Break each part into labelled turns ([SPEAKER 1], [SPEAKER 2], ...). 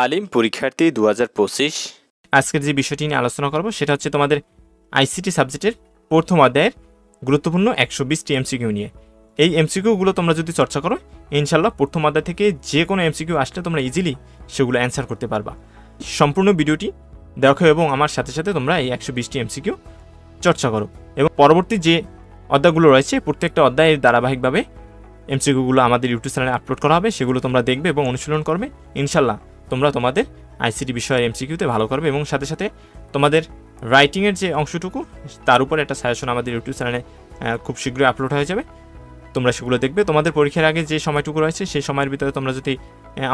[SPEAKER 1] আলিম পরীক্ষার্থী 2025
[SPEAKER 2] আজকের যে বিষয়টি নিয়ে আলোচনা করব সেটা হচ্ছে তোমাদের আইসিটি সাবজেক্টের প্রথম অধ্যায়ের গুরুত্বপূর্ণ 120টি এমসিকিউ নিয়ে। এই এমসিকিউগুলো তোমরা যদি চর্চা করো ইনশাল্লাহ প্রথম অধ্যায় থেকে যে কোনো এমসিকিউ আসলে তোমরা ইজিলি সেগুলো অ্যান্সার করতে পারবা। সম্পূর্ণ ভিডিওটি দেখো এবং আমার সাথে সাথে তোমরা এই 120টি এমসিকিউ চর্চা করো এবং পরবর্তী যে অধ্যায়গুলো রয়েছে প্রত্যেকটা অধ্যায়ের ধারাবাহিকভাবে এমসিকিউগুলো আমাদের ইউটিউব চ্যানেলে আপলোড করা হবে, সেগুলো তোমরা দেখবে এবং অনুশীলন করবে। ইনশাল্লাহ তোমরা তোমাদের আইসিটি বিষয়ের এমসিকিউতে ভালো করবে এবং সাথে সাথে তোমাদের রাইটিংয়ের যে অংশটুকু তার উপর একটা সাজেশন আমাদের ইউটিউব চ্যানেলে খুব শীঘ্রই আপলোড হয়ে যাবে, তোমরা সেগুলো দেখবে। তোমাদের পরীক্ষার আগে যে সময়টুকু রয়েছে সেই সময়ের ভিতরে তোমরা যদি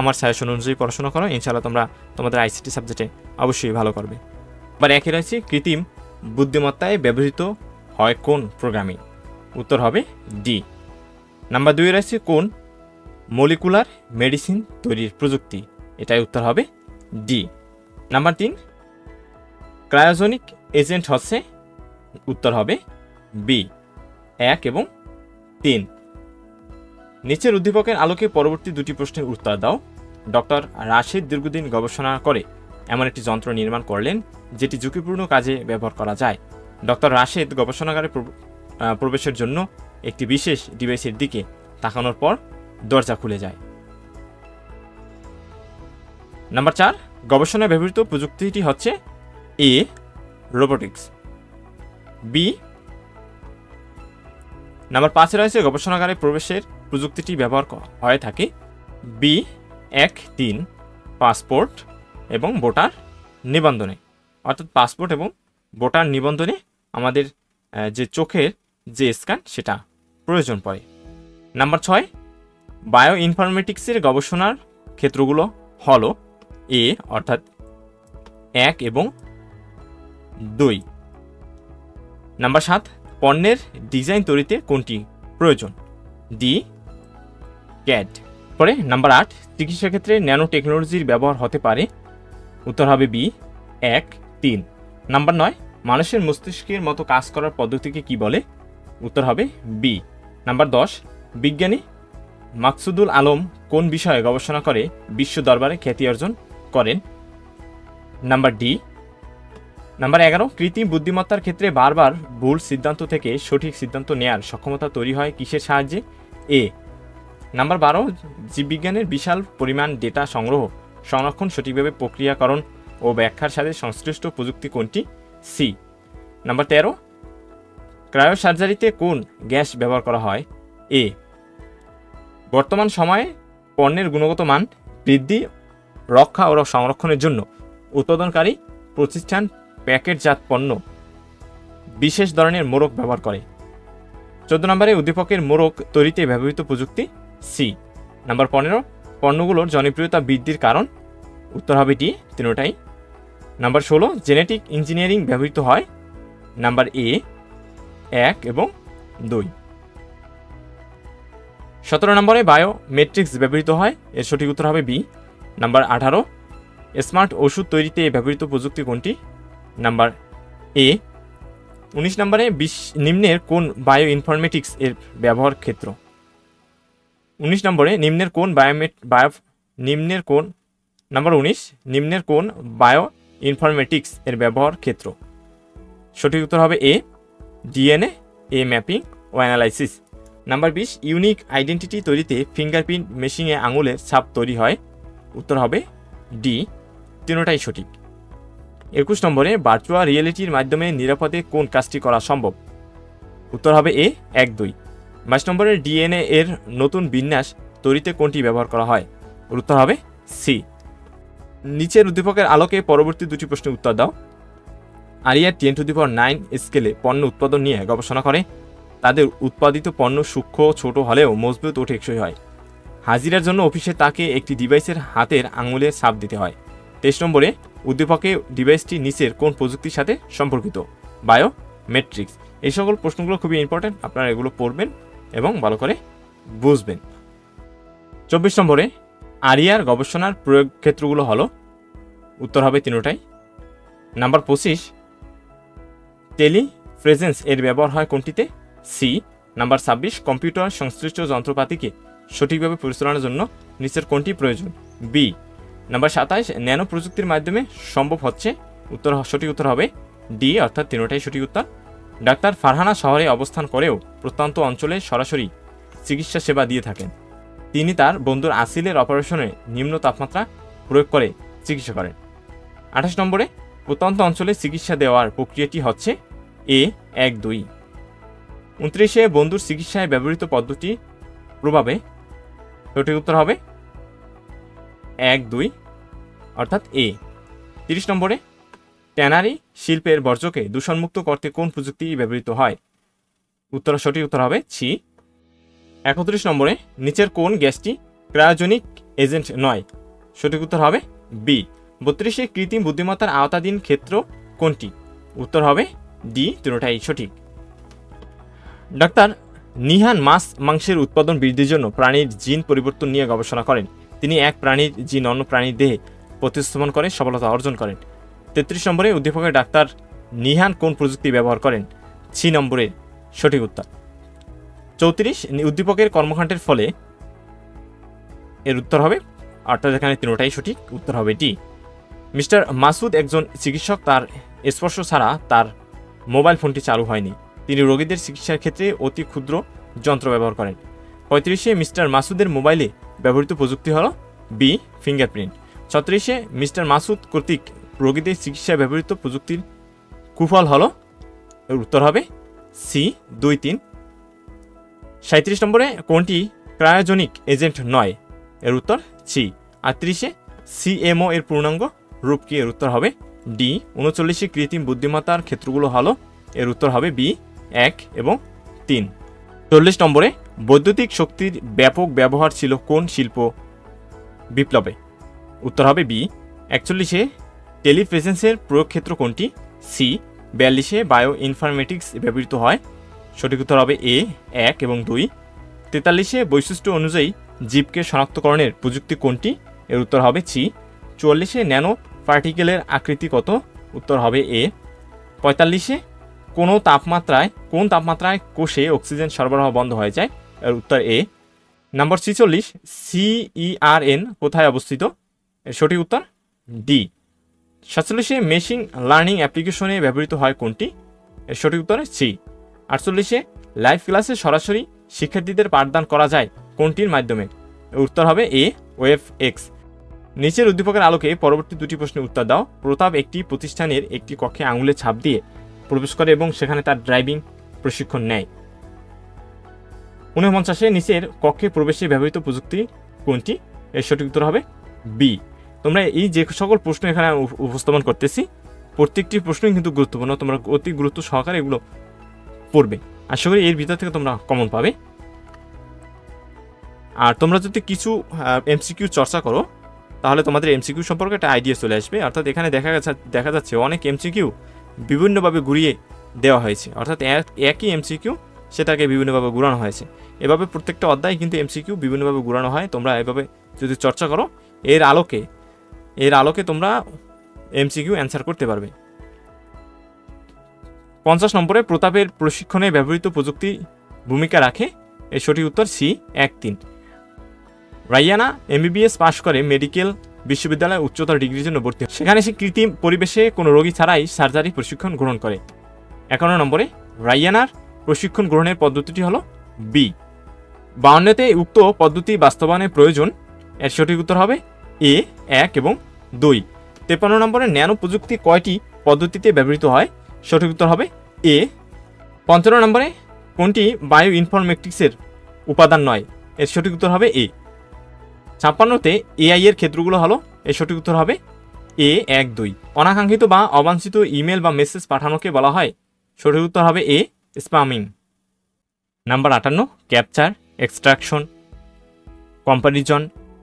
[SPEAKER 2] আমার সাজেশন অনুযায়ী পড়াশোনা করো ইনশাল্লাহ তোমরা তোমাদের আইসিটি সাবজেক্টে অবশ্যই ভালো করবে। এবার একে রয়েছে কৃত্রিম বুদ্ধিমত্তায় ব্যবহৃত হয় কোন প্রোগ্রামিং? উত্তর হবে ডি। নাম্বার 2 রয়েছে কোন মলিকুলার মেডিসিন তৈরির প্রযুক্তি? এটাই উত্তর হবে ডি। নাম্বার 3 ক্রায়োজেনিক এজেন্ট হচ্ছে? উত্তর হবে বি 1 এবং 3। নিচের উদ্দীপকের আলোকে পরবর্তী দুটি প্রশ্নের উত্তর দাও। ডক্টর রাশেদ দীর্ঘদিন গবেষণা করে এমন একটি যন্ত্র নির্মাণ করলেন যেটি ঝুঁকিপূর্ণ কাজে ব্যবহার করা যায়। ডক্টর রাশেদ গবেষণাগারে প্রবেশের জন্য একটি বিশেষ ডিভাইসের দিকে তাকানোর পর দরজা খুলে যায়। নাম্বার 4 গবেষণায় ব্যবহৃত প্রযুক্তিটি হচ্ছে এ রোবোটিক্স, বি। নাম্বার 5 রয়েছে গবেষণাগারে প্রবেশের প্রযুক্তিটি ব্যবহার হয়ে থাকে বি 1, 3 পাসপোর্ট এবং ভোটার নিবন্ধনে, অর্থাৎ পাসপোর্ট এবং ভোটার নিবন্ধনে আমাদের যে চোখের যে স্ক্যান সেটা প্রয়োজন পড়ে। নাম্বার 6 বায়ো ইনফরমেটিক্সের গবেষণার ক্ষেত্রগুলো হলো এ অর্থাৎ 1 এবং 2। নাম্বার 7 পণ্যের ডিজাইন তৈরিতে কোনটি প্রয়োজন? D CAD. পরে নাম্বার 8 চিকিৎসা ক্ষেত্রে ন্যানো টেকনোলজির ব্যবহার হতে পারে? উত্তর হবে বি 1, 3। নাম্বার 9 মানুষের মস্তিষ্কের মতো কাজ করার পদ্ধতিকে কি বলে? উত্তর হবে বি। নাম্বার 10 বিজ্ঞানী মাকসুদুল আলম কোন বিষয়ে গবেষণা করে বিশ্ব দরবারে খ্যাতি অর্জন করেন? Number D. নাম্বার 11 কৃত্রিম বুদ্ধিমত্তার ক্ষেত্রে বারবার ভুল সিদ্ধান্ত থেকে সঠিক সিদ্ধান্ত নেয়ার সক্ষমতা তৈরি হয় কিসের সাহায্যে? এ। নাম্বার 12 জীববিজ্ঞানের বিশাল পরিমাণ ডেটা সংগ্রহ, সংরক্ষণ, সঠিকভাবে প্রক্রিয়াকরণ ও ব্যাখ্যার সাথে সংশ্লিষ্ট প্রযুক্তি কোনটি? সি। নাম্বার 13 ক্রায়োসার্জারিতে কোন গ্যাস ব্যবহার করা হয়? এ। বর্তমান সময়ে পণ্যের গুণগত মান বৃদ্ধি, রক্ষা ও সংরক্ষণের জন্য উৎপাদনকারী প্রতিষ্ঠান প্যাকেটজাত পণ্য বিশেষ ধরনের মোড়ক ব্যবহার করে। 14 নম্বরে উদ্দীপকের মোড়ক তৈরিতে ব্যবহৃত প্রযুক্তি? সি। নাম্বার 15 পণ্যগুলোর জনপ্রিয়তা বৃদ্ধির কারণ? উত্তর হবে ডি তিনটাই। নাম্বার 16 জেনেটিক ইঞ্জিনিয়ারিং ব্যবহৃত হয়? নাম্বার এ 1 এবং 2। 17 নম্বরে বায়োমেট্রিক্স ব্যবহৃত হয়? এর সঠিক উত্তর হবে বি। নাম্বার 18 স্মার্ট ওষুধ তৈরিতে ব্যবহৃত প্রযুক্তি কোনটি? Number A. 19 নম্বরে নিম্নের কোন বায়ো ইনফরমেটিক্স এর ব্যবহার ক্ষেত্র? 19 নম্বরে নিম্নের কোন নাম্বার 19 নিম্নের কোন বায়ো ইনফরমেটিক্স এর ব্যবহার ক্ষেত্র? সঠিক উত্তর হবে এ ডিএনএ ম্যাপিং ও অ্যানালাইসিস। নাম্বার 20 ইউনিক আইডেন্টিটি তৈরিতে ফিঙ্গারপ্রিন্ট মেশিনে আঙুলের ছাপ তৈরি হয়? উত্তর হবে ডি তিনটাই সঠিক। 21 নম্বরে ভার্চুয়াল রিয়েলিটির মাধ্যমে নিরাপদে কোন কাজটি করা সম্ভব? উত্তর হবে এ 1, 2। 22 নম্বরের ডিএনএ এর নতুন বিন্যাস তৈরিতে কোনটি ব্যবহার করা হয়? উত্তর হবে সি। নিচের উদ্দীপকের আলোকে পরবর্তী দুটি প্রশ্নের উত্তর দাও। আরিয়া 10⁹ স্কেলে পণ্য উৎপাদন নিয়ে গবেষণা করে। তাদের উৎপাদিত পণ্য সূক্ষ্ম ছোট হলেও মজবুত ও টেকসই হয়। হাজিরার জন্য অফিসে তাকে একটি ডিভাইসের হাতের আঙুলের ছাপ দিতে হয়। 23 নম্বরে উদ্দীপকে ডিভাইসটি নিচের কোন প্রযুক্তির সাথে সম্পর্কিত? বায়োমেট্রিক্স। এই সকল প্রশ্নগুলো খুবই ইম্পর্টেন্ট, আপনারা এগুলো পড়বেন এবং ভালো করে বুঝবেন। 24 নম্বরে আরিয়ার গবেষণার প্রয়োগ ক্ষেত্রগুলো হলো? উত্তর হবে তিনটাই। নাম্বার 25 টেলিপ্রেজেন্স এর ব্যবহার হয় কোনটিতে? সি। নাম্বার 26 কম্পিউটার সংশ্লিষ্ট যন্ত্রপাতিকে সঠিকভাবে পরিচালনার জন্য নিচের কোনটি প্রয়োজন? বি। নাম্বার 27, ন্যানো প্রযুক্তির মাধ্যমে সম্ভব হচ্ছে। সঠিক উত্তর হবে ডি, অর্থাৎ তিনটাই সঠিক উত্তর। ডাক্তার ফারহানা শহরে অবস্থান করেও প্রত্যন্ত অঞ্চলে সরাসরি চিকিৎসা সেবা দিয়ে থাকেন। তিনি তার বন্ধুর আসিলের অপারেশনে নিম্ন তাপমাত্রা প্রয়োগ করে চিকিৎসা করেন। 28 নম্বরে, প্রত্যন্ত অঞ্চলে চিকিৎসা দেওয়ার প্রক্রিয়াটি হচ্ছে এ 1, 2। 29, বন্ধুর চিকিৎসায় ব্যবহৃত পদ্ধতি প্রভাবে সঠিক উত্তর হবে 1, 2, অর্থাৎ এ। 30 নম্বরে, ট্যানারি শিল্পের বর্জ্যকে দূষণমুক্ত করতে কোন প্রযুক্তি ব্যবহৃত হয়? সঠিক উত্তর হবে সি। 31 নম্বরে, নিচের কোন গ্যাসটি ক্রায়োজেনিক এজেন্ট নয়? সঠিক উত্তর হবে বি। 32, কৃত্রিম বুদ্ধিমত্তার আওতাধীন ক্ষেত্র কোনটি? উত্তর হবে ডি, তিনটাই সঠিক। ডাক্তার নিহান মাংসের উৎপাদন বৃদ্ধির জন্য প্রাণীর জিন পরিবর্তন নিয়ে গবেষণা করেন। তিনি এক প্রাণীর জিন অন্য প্রাণীর দেহে প্রতিস্থাপন করে সফলতা অর্জন করেন। 33 নম্বরে, উদ্দীপকের ডাক্তার নিহান কোন প্রযুক্তি ব্যবহার করেন? সি নম্বরের সঠিক উত্তর। 34, উদ্দীপকের কর্মকাণ্ডের ফলে এর উত্তর হবে, অর্থাৎ এখানে তিনটাই সঠিক, উত্তর হবে ডি। মিস্টার মাসুদ একজন চিকিৎসক, তার স্পর্শ ছাড়া তার মোবাইল ফোনটি চালু হয়নি। তিনি রোগীদের চিকিৎসার ক্ষেত্রে অতি ক্ষুদ্র যন্ত্র ব্যবহার করেন। 35, মিস্টার মাসুদের মোবাইলে ব্যবহৃত প্রযুক্তি হল বি, ফিঙ্গারপ্রিন্ট। 36, মিস্টার মাসুদ কর্তৃক রোগীদের চিকিৎসায় ব্যবহৃত প্রযুক্তির কুফল হল, এর উত্তর হবে সি, 2, 3। 37 নম্বরে, কোনটি ক্রায়োজেনিক এজেন্ট নয়? এর উত্তর সি। 38, সিএমও এর পূর্ণাঙ্গ রূপ কি? এর উত্তর হবে ডি। 39, কৃত্রিম বুদ্ধিমত্তার ক্ষেত্রগুলো হলো, এর উত্তর হবে বি, 1 এবং 3। 40 নম্বরে, বৈদ্যুতিক শক্তির ব্যাপক ব্যবহার ছিল কোন শিল্প বিপ্লবে? উত্তর হবে বি। 41, টেলিপ্রেজেন্সের প্রয়োগ ক্ষেত্র কোনটি? সি। 42, বায়ো ইনফরমেটিক্স ব্যবহৃত হয়। সঠিক উত্তর হবে এ, 1 এবং 2। 43, বৈশিষ্ট্য অনুযায়ী জীবকে শনাক্তকরণের প্রযুক্তি কোনটি? এর উত্তর হবে সি। 44, ন্যানো পার্টিকেলের আকৃতি কত? উত্তর হবে এ। 45, কোন তাপমাত্রায় কোষে অক্সিজেন সরবরাহ বন্ধ হয়ে যায়? এর উত্তর এ। নাম্বার 46, CERN কোথায় অবস্থিত? এর সঠিক উত্তর ডি। 47, মেশিন লার্নিং অ্যাপ্লিকেশনে ব্যবহৃত হয় কোনটি? এর সঠিক উত্তর সি। 48, লাইভ ক্লাসে সরাসরি শিক্ষার্থীদের পাঠদান করা যায় কোনটির মাধ্যমে? উত্তর হবে এ, ওয়েবএক্স। নিচের উদ্দীপকের আলোকে পরবর্তী দুটি প্রশ্নের উত্তর দাও। প্রতাপ একটি প্রতিষ্ঠানের একটি কক্ষে আঙুলের ছাপ দিয়ে প্রবেশ করে এবং সেখানে তার ড্রাইভিং প্রশিক্ষণ নেয়। 49, নিচের কক্ষে প্রবেশে ব্যবহৃত প্রযুক্তি কোনটি? এর সঠিক উত্তর হবে বি। তোমরা এই যে সকল প্রশ্ন এখানে উপস্থাপন করতেছি, প্রত্যেকটি প্রশ্নই কিন্তু গুরুত্বপূর্ণ। তোমরা অতি গুরুত্ব সহকারে এগুলো পড়বে। আশা করি এর ভিতর থেকে তোমরা কমন পাবে। আর তোমরা যদি কিছু এমসিকিউ চর্চা করো, তাহলে তোমাদের এমসিকিউ সম্পর্কে একটা আইডিয়া চলে আসবে। অর্থাৎ এখানে দেখা যাচ্ছে অনেক এমসিকিউ বিভিন্নভাবে ঘুরিয়ে দেওয়া হয়েছে, অর্থাৎ একই এমসিকিউ সেটাকে বিভিন্নভাবে ঘুরানো হয়েছে। এভাবে প্রত্যেকটা অধ্যায় কিন্তু এমসিকিউ বিভিন্নভাবে ঘুরানো হয়। তোমরা এভাবে যদি চর্চা করো, এর আলোকে তোমরা এমসিকিউ অ্যান্সার করতে পারবে। 50 নম্বরে, প্রতাপের প্রশিক্ষণে ব্যবহৃত প্রযুক্তি ভূমিকা রাখে? এর সঠিক উত্তর সি, 1, 3। রাইয়ানা MBBS পাশ করে মেডিকেল বিশ্ববিদ্যালয়ে উচ্চতর ডিগ্রির জন্য ভর্তি হয়। সেখানে সে কৃত্রিম পরিবেশে কোনো রোগী ছাড়াই সার্জারি প্রশিক্ষণ গ্রহণ করে। 51 নম্বরে, রাইয়ানার প্রশিক্ষণ গ্রহণের পদ্ধতিটি হলো বি। 52তে উক্ত পদ্ধতি বাস্তবায়নের প্রয়োজন? এর সঠিক উত্তর হবে এ, 1 এবং 2। 53 নম্বরে, ন্যানো প্রযুক্তি কয়টি পদ্ধতিতে ব্যবহৃত হয়? সঠিক উত্তর হবে এ। 55 নম্বরে, কোনটি বায়ো ইনফরমেটিক্সের উপাদান নয়? এর সঠিক উত্তর হবে এ। 56তে AI এর ক্ষেত্রগুলো হলো, এর সঠিক উত্তর হবে এ, 1, 2। অনাকাঙ্ক্ষিত বা অবাঞ্ছিত ইমেল বা মেসেজ পাঠানোকে বলা হয়? সঠিক উত্তর হবে A, spamming. Number 58, capture, extraction, comparison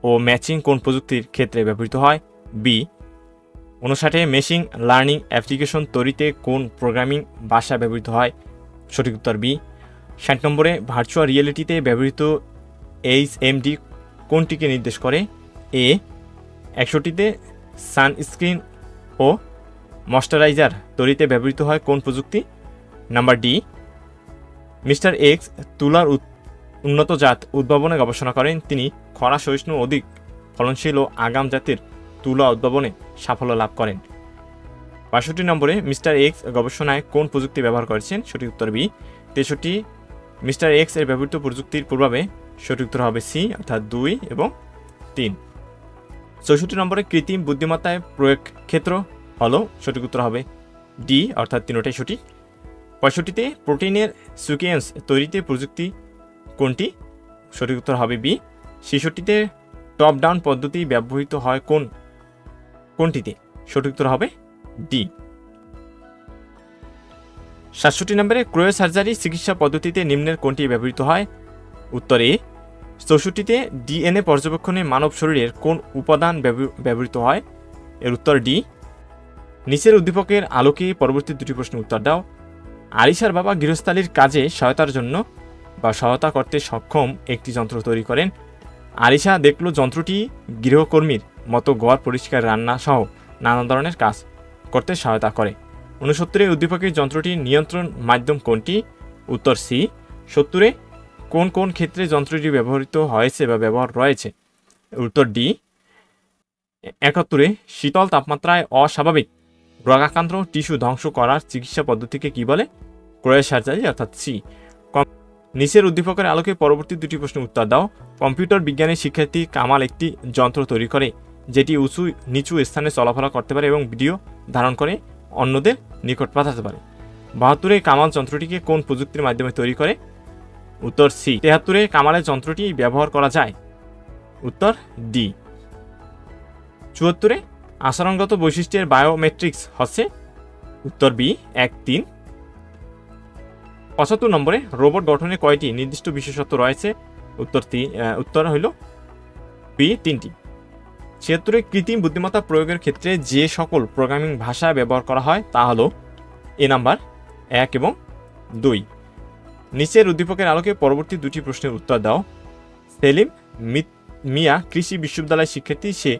[SPEAKER 2] ও ম্যাচিং কোন প্রযুক্তির ক্ষেত্রে ব্যবহৃত হয়? বি। 59, মেশিন লার্নিং অ্যাপ্লিকেশন তৈরিতে কোন প্রোগ্রামিং ভাষা ব্যবহৃত হয়? সঠিক উত্তর বি। 60 নম্বরে, ভার্চুয়াল রিয়েলিটিতে ব্যবহৃত HMD কোনটিকে নির্দেশ করে? এ। 61তে সানস্ক্রিন ও ময়েশ্চারাইজার তৈরিতে ব্যবহৃত হয় কোন প্রযুক্তি? Number D. মিস্টার এক্স তুলার উন্নত জাত উদ্ভাবনে গবেষণা করেন। তিনি খরা সহিষ্ণু, অধিক ফলনশীল ও আগাম জাতের তুলা উদ্ভাবনে সাফল্য লাভ করেন। ৬২ নম্বরে মিস্টার এক্স গবেষণায় কোন প্রযুক্তি ব্যবহার করেছেন? সঠিক উত্তর বি। ৬৩ মিস্টার এক্স এর ব্যবহৃত প্রযুক্তির প্রভাবে সঠিক উত্তর হবে সি অর্থাৎ ২ এবং ৩। ৬৪ নম্বরে কৃত্রিম বুদ্ধিমত্তায় প্রয়োগ ক্ষেত্র হলো, সঠিক উত্তর হবে ডি অর্থাৎ তিনটাই সঠিক। ৬৫তে প্রোটিনের সিকোয়েন্স তৈরিতে প্রযুক্তি কোনটি? সঠিক উত্তর হবে বি। ৬৬তে টপ ডাউন পদ্ধতি ব্যবহৃত হয় কোনটিতে? সঠিক উত্তর হবে ডি। ৬৭ নম্বরে ক্রয় সার্জারি চিকিৎসা পদ্ধতিতে নিম্নের কোনটি ব্যবহৃত হয়? উত্তর এ। ৬৪তে ডিএনএ পর্যবেক্ষণে মানব শরীরের কোন উপাদান ব্যবহৃত হয়? এর উত্তর ডি। নিচের উদ্দীপকের আলোকে পরবর্তী দুটি প্রশ্নের উত্তর দাও। আরিশার বাবা গৃহস্থালির কাজে সহায়তার জন্য বা সহায়তা করতে সক্ষম একটি যন্ত্র তৈরি করেন। আরিশা দেখল যন্ত্রটি গৃহকর্মীর মতো ঘর পরিষ্কার, রান্না সহ নানা ধরনের কাজ করতে সহায়তা করে। ৬৯ উদ্দীপকের যন্ত্রটির নিয়ন্ত্রণ মাধ্যম কোনটি? উত্তর সি। ৭০ কোন কোন ক্ষেত্রে যন্ত্রটি ব্যবহৃত হয়েছে বা ব্যবহার রয়েছে? উত্তর ডি। ৭১ শীতল তাপমাত্রায় অস্বাভাবিক রোগাক্রান্ত টিস্যু ধ্বংস করার চিকিৎসা পদ্ধতিকে কি বলে? ক্রয় সার্জারি অর্থাৎ সি। নিচের উদ্দীপকের আলোকে পরবর্তী দুটি প্রশ্নের উত্তর দাও। কম্পিউটার বিজ্ঞানের শিক্ষার্থী কামাল একটি যন্ত্র তৈরি করে যেটি উঁচু নিচু স্থানে চলাফেরা করতে পারে এবং ভিডিও ধারণ করে অন্যদের নিকট পাঠাতে পারে। ৭২ কামাল যন্ত্রটিকে কোন প্রযুক্তির মাধ্যমে তৈরি করে? উত্তর সি। ৭৩ কামালের যন্ত্রটি ব্যবহার করা যায়? উত্তর ডি। ৭৪ আচরণগত বৈশিষ্ট্যের বায়োমেট্রিক্স হচ্ছে? উত্তর বি ১, ৩। ৭৫ নম্বরে রোবট গঠনে কয়টি নির্দিষ্ট বিশেষত্ব রয়েছে? উত্তর হইল বি ৩টি। ৭৬ কৃত্রিম বুদ্ধিমত্তা প্রয়োগের ক্ষেত্রে যে সকল প্রোগ্রামিং ভাষা ব্যবহার করা হয় তা হলো এ নাম্বার ১ এবং ২। নিচের উদ্দীপকের আলোকে পরবর্তী দুটি প্রশ্নের উত্তর দাও। সেলিম মিয়া কৃষি বিশ্ববিদ্যালয়ের শিক্ষার্থী। সে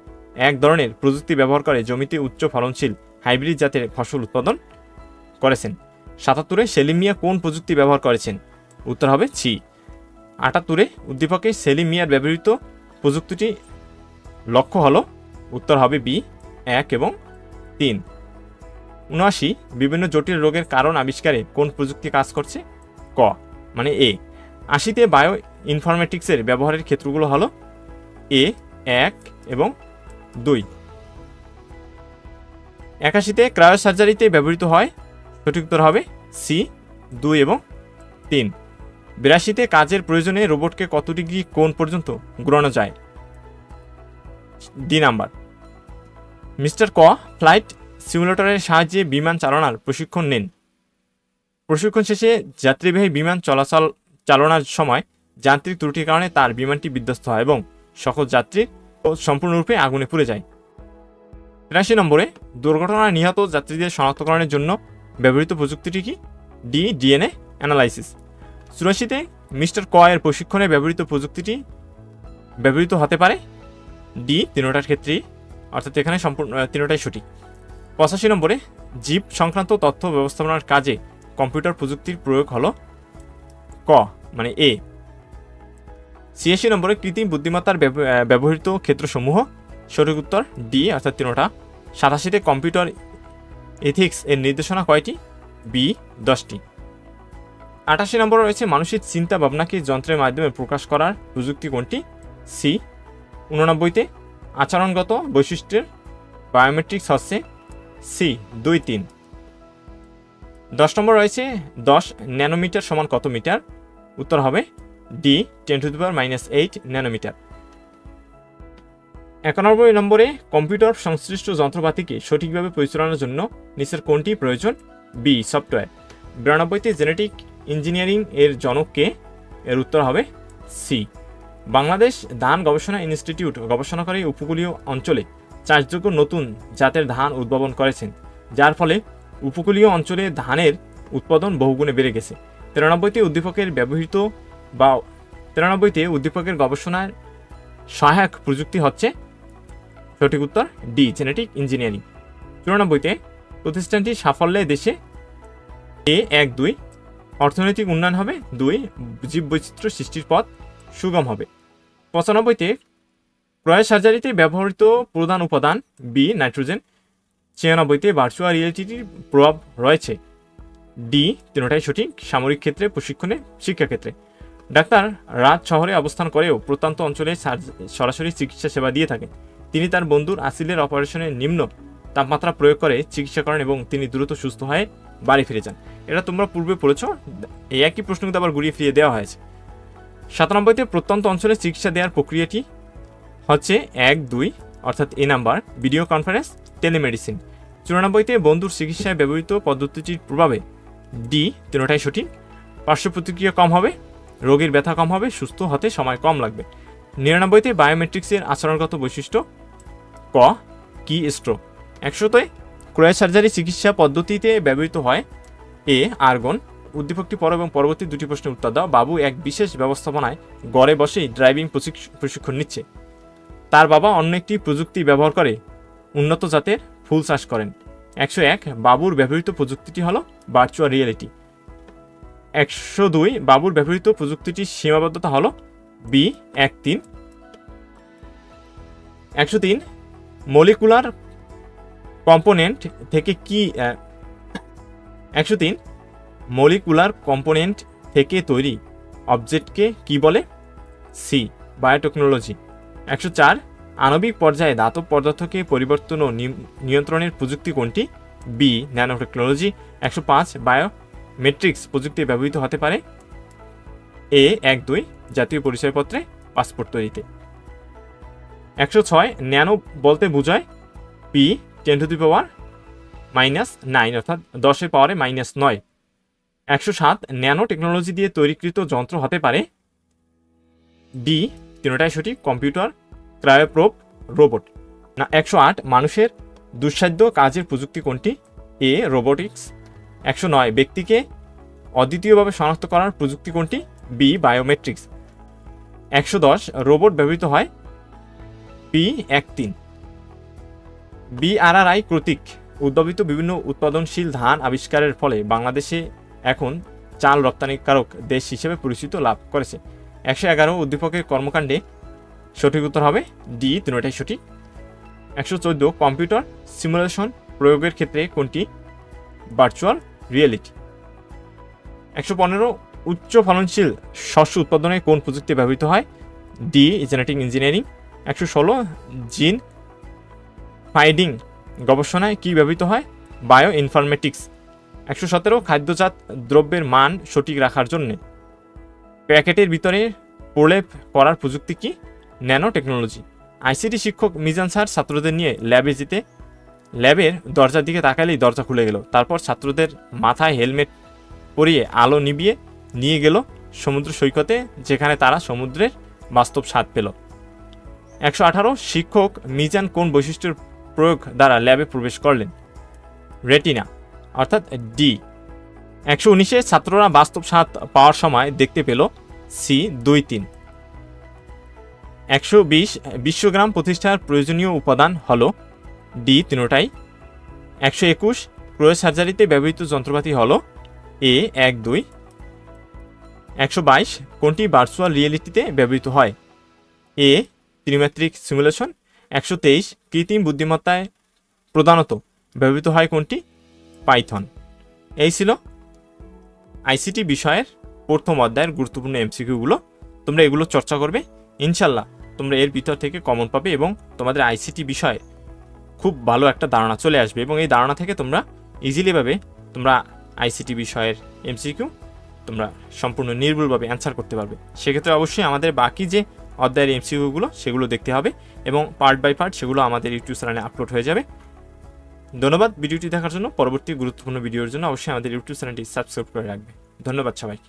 [SPEAKER 2] এক ধরনের প্রযুক্তি ব্যবহার করে জমিতে উচ্চ ফলনশীল হাইব্রিড জাতের ফসল উৎপাদন করেছেন। ৭৭ সেলিম মিয়া কোন প্রযুক্তি ব্যবহার করেছেন? উত্তর হবে সি। ৭৮ উদ্দীপকে সেলিম মিয়ার ব্যবহৃত প্রযুক্তিটি লক্ষ্য হলো? উত্তর হবে বি ১ এবং ৩। ৭৯ বিভিন্ন জটিল রোগের কারণ আবিষ্কারে কোন প্রযুক্তি কাজ করছে? ক মানে এ। ৮০তে বায়ো ইনফরমেটিক্সের ব্যবহারের ক্ষেত্রগুলো হলো এ ১ এবং ২। ৮১তে ক্রায়ো সার্জারিতে ব্যবহৃত হয়? সঠিক উত্তর হবে সি ২ এবং ৩। ৮২তে কাজের প্রয়োজনে রোবটকে কত ডিগ্রি কোণ পর্যন্ত ঘোরানো যায়? D number. মিস্টার ক ফ্লাইট সিমুলেটরের সাহায্যে বিমান চালনার প্রশিক্ষণ নেন। প্রশিক্ষণ শেষে যাত্রীবাহী বিমান চালনার সময় যান্ত্রিক ত্রুটির কারণে তার বিমানটি বিধ্বস্ত হয় এবং সকল যাত্রী সম্পূর্ণরূপে আগুনে পুড়ে যায়। ৮৩ নম্বরে দুর্ঘটনায় নিহত যাত্রীদের শনাক্তকরণের জন্য ব্যবহৃত প্রযুক্তিটি কি? D DNA analysis. ৮৪তে মিস্টার ক এর প্রশিক্ষণে ব্যবহৃত প্রযুক্তিটি ব্যবহৃত হতে পারে? ডি তিনটার ক্ষেত্রেই, অর্থাৎ এখানে সম্পূর্ণ তিনটাই সঠিক। ৮৫ নম্বরে জীব সংক্রান্ত তথ্য ব্যবস্থাপনার কাজে কম্পিউটার প্রযুক্তির প্রয়োগ হলো? ক মানে এ। ৮৬ নম্বরে কৃত্রিম বুদ্ধিমত্তার ব্যবহৃত ক্ষেত্রসমূহ? সঠিক উত্তর ডি অর্থাৎ তিনটা। ৮৭তে কম্পিউটার এথিক্স এর নির্দেশনা কয়টি? বি 10টি। ৮৮ নম্বরে রয়েছে মানুষের চিন্তা ভাবনাকে যন্ত্রের মাধ্যমে প্রকাশ করার প্রযুক্তি কোনটি? সি। ৮৯তে আচরণগত বৈশিষ্ট্যের বায়োমেট্রিক্স হচ্ছে? সি ২, ৩। ১০ নম্বর রয়েছে ১০ ন্যানোমিটার সমান কত মিটার? উত্তর হবে ডি 10⁻⁻8 ন্যানোমিটার। ৯১ নম্বরে কম্পিউটার সংশ্লিষ্ট যন্ত্রপাতিকে সঠিকভাবে পরিচালনার জন্য নিচের কোনটি প্রয়োজন? B software. ৯২তে জেনেটিক ইঞ্জিনিয়ারিং এর জনককে? এর উত্তর হবে সি। বাংলাদেশ ধান গবেষণা ইনস্টিটিউট গবেষণাকারী উপকূলীয় অঞ্চলে চাষযোগ্য নতুন জাতের ধান উদ্ভাবন করেছেন, যার ফলে উপকূলীয় অঞ্চলে ধানের উৎপাদন বহুগুণে বেড়ে গেছে। ৯৩তে উদ্দীপকের গবেষণার সহায়ক প্রযুক্তি হচ্ছে? সঠিক উত্তর ডি জেনেটিক ইঞ্জিনিয়ারিং। ৯৪তে প্রতিষ্ঠানটির সাফল্যে দেশে এ ১, ২ অর্থনৈতিক উন্নয়ন হবে, ২ জীববৈচিত্র্য সৃষ্টির পথ সুগম হবে। ৯৫তে ক্রয় সার্জারিতে ব্যবহৃত প্রধান উপাদান বি নাইট্রোজেন। 96তে ভার্চুয়াল রিয়েলিটির প্রভাব রয়েছে। ডি তিনটাই সঠিক, সামরিক ক্ষেত্রে, প্রশিক্ষণে, শিক্ষাক্ষেত্রে। ডাক্তার রাত শহরে অবস্থান করেও প্রত্যন্ত অঞ্চলে সরাসরি চিকিৎসা সেবা দিয়ে থাকেন। তিনি তার বন্ধুর আসিলের অপারেশনে নিম্ন তাপমাত্রা প্রয়োগ করে চিকিৎসা করেন এবং তিনি দ্রুত সুস্থ হয়ে বাড়ি ফিরে যান। এটা তোমরা পূর্বে পড়েছ, এই একই প্রশ্ন কিন্তু আবার ঘুরিয়ে ফিরিয়ে দেওয়া হয়েছে। 97তে প্রত্যন্ত অঞ্চলে চিকিৎসা দেওয়ার প্রক্রিয়াটি হচ্ছে 1-2 অর্থাৎ এ নাম্বার, ভিডিও কনফারেন্স, টেলিমেডিসিন। 94তে বন্ধুর চিকিৎসায় ব্যবহৃত পদ্ধতিটির প্রভাবে ডি তিনটাই সঠিক, পার্শ্ব প্রতিক্রিয়া কম হবে, রোগীর ব্যথা কম হবে, সুস্থ হতে সময় কম লাগবে। 99তে বায়োমেট্রিক্সের আচরণগত বৈশিষ্ট্য ক কি স্ট্রোক। 100তে ক্রয় সার্জারি চিকিৎসা পদ্ধতিতে ব্যবহৃত হয় এ আর্গন। উদ্দীপকটি পর এবং পরবর্তী দুটি প্রশ্নের উত্তর দাও। বাবু এক বিশেষ ব্যবস্থাপনায় ঘরে বসেই ড্রাইভিং প্রশিক্ষণ নিচ্ছে। তার বাবা অন্য একটি প্রযুক্তি ব্যবহার করে উন্নত জাতের ফুল চাষ করেন। 101 বাবুর ব্যবহৃত প্রযুক্তিটি হলো ভার্চুয়াল রিয়েলিটি। 102 বাবুর ব্যবহৃত প্রযুক্তিটির সীমাবদ্ধতা হলো বি 1-3। 103 মলিকুলার কম্পোনেন্ট থেকে কি 103 মলিকুলার কম্পোনেন্ট থেকে তৈরি অবজেক্টকে কি বলে? C biotechnology. 104 আণবিক পর্যায়ে ধাতব পদার্থকে পরিবর্তন ও নিয়ন্ত্রণের প্রযুক্তি কোনটি? B nanotechnology. 105 বায়োমেট্রিক্স প্রযুক্তি ব্যবহৃত হতে পারে এ 1-2 জাতীয় পরিচয়পত্রে, পাসপোর্ট তৈরিতে। 106 ন্যানো বলতে বোঝায় পি 10⁻⁹ অর্থাৎ 10-এর পাওয়ারে -9। 107 ন্যানো টেকনোলজি দিয়ে তৈরিকৃত যন্ত্র হতে পারে ডি তিনটাই সঠিক, কম্পিউটার, ক্রায়োপ্রোব, রোবট। 108 মানুষের দুঃসাধ্য কাজের প্রযুক্তি কোনটি? এ রোবোটিক্স। 109 ব্যক্তিকে অদ্বিতীয়ভাবে শনাক্ত করার প্রযুক্তি কোনটি? B biometrics. 110 রোবট ব্যবহৃত হয় পি 1-3। BRRI কর্তৃক উদ্ভাবিত বিভিন্ন উৎপাদনশীল ধান আবিষ্কারের ফলে বাংলাদেশে এখন চাল রপ্তানিকারক দেশ হিসেবে পরিচিত লাভ করেছে। 111 উদ্দীপকের কর্মকাণ্ডে সঠিক উত্তর হবে ডি তিনটাই সঠিক। 114 কম্পিউটার সিমুলেশন প্রয়োগের ক্ষেত্রে কোনটি? Virtual reality. 115 উচ্চ ফলনশীল শস্য উৎপাদনে কোন প্রযুক্তি ব্যবহৃত হয়? D genetic engineering. 116 জিন ফাইন্ডিং গবেষণায় কি ব্যবহৃত হয়? Bio informatics. 117 খাদ্যজাত দ্রব্যের মান সঠিক রাখার জন্য প্যাকেটের ভিতরে প্রলেপ করার প্রযুক্তি কি? Nano technology. আইসিটি শিক্ষক মিজান স্যার ছাত্রদের নিয়ে ল্যাবে যেতে ল্যাবের দরজার দিকে তাকালেই দরজা খুলে গেল। তারপর ছাত্রদের মাথায় হেলমেট পরিয়ে আলো নিভিয়ে নিয়ে গেল সমুদ্র সৈকতে, যেখানে তারা সমুদ্রের বাস্তব স্বাদ পেল। 118 শিক্ষক মিজান কোন বৈশিষ্ট্যের প্রয়োগ দ্বারা ল্যাবে প্রবেশ করলেন? রেটিনা অর্থাৎ ডি। 119 ছাত্ররা বাস্তব স্বাদ পাওয়ার সময় দেখতে পেল সি 2-3। 120 বিশ্বগ্রাম প্রতিষ্ঠার প্রয়োজনীয় উপাদান হল ডি তিনটাই। 121 ক্রয় সার্জারিতে ব্যবহৃত যন্ত্রপাতি হল এ 1-2। 122 কোনটি ভার্চুয়াল রিয়েলিটিতে ব্যবহৃত হয়? এ ত্রিমাত্রিক সিমুলেশন। 123 কৃত্রিম বুদ্ধিমত্তায় প্রধানত ব্যবহৃত হয় কোনটি? পাইথন। এই ছিল আইসিটি বিষয়ের প্রথম অধ্যায়ের গুরুত্বপূর্ণ এমসিকিউগুলো। তোমরা এগুলো চর্চা করবে, ইনশাল্লাহ তোমরা এর ভিতর থেকে কমন পাবে এবং তোমাদের আইসিটি বিষয়ে খুব ভালো একটা ধারণা চলে আসবে এবং এই ধারণা থেকে তোমরা ইজিলিভাবে তোমরা আইসিটি বিষয়ের এমসিকিউ তোমরা সম্পূর্ণ নির্ভুলভাবে অ্যান্সার করতে পারবে। সেক্ষেত্রে অবশ্যই আমাদের বাকি যে অধ্যায়ের এমসিকিউগুলো সেগুলো দেখতে হবে এবং পার্ট বাই পার্ট সেগুলো আমাদের ইউটিউব চ্যানেলে আপলোড হয়ে যাবে। ধন্যবাদ ভিডিওটি দেখার জন্য। পরবর্তী গুরুত্বপূর্ণ ভিডিওর জন্য অবশ্যই আমাদের ইউটিউব চ্যানেলটি সাবস্ক্রাইব করে রাখবে। ধন্যবাদ সবাইকে।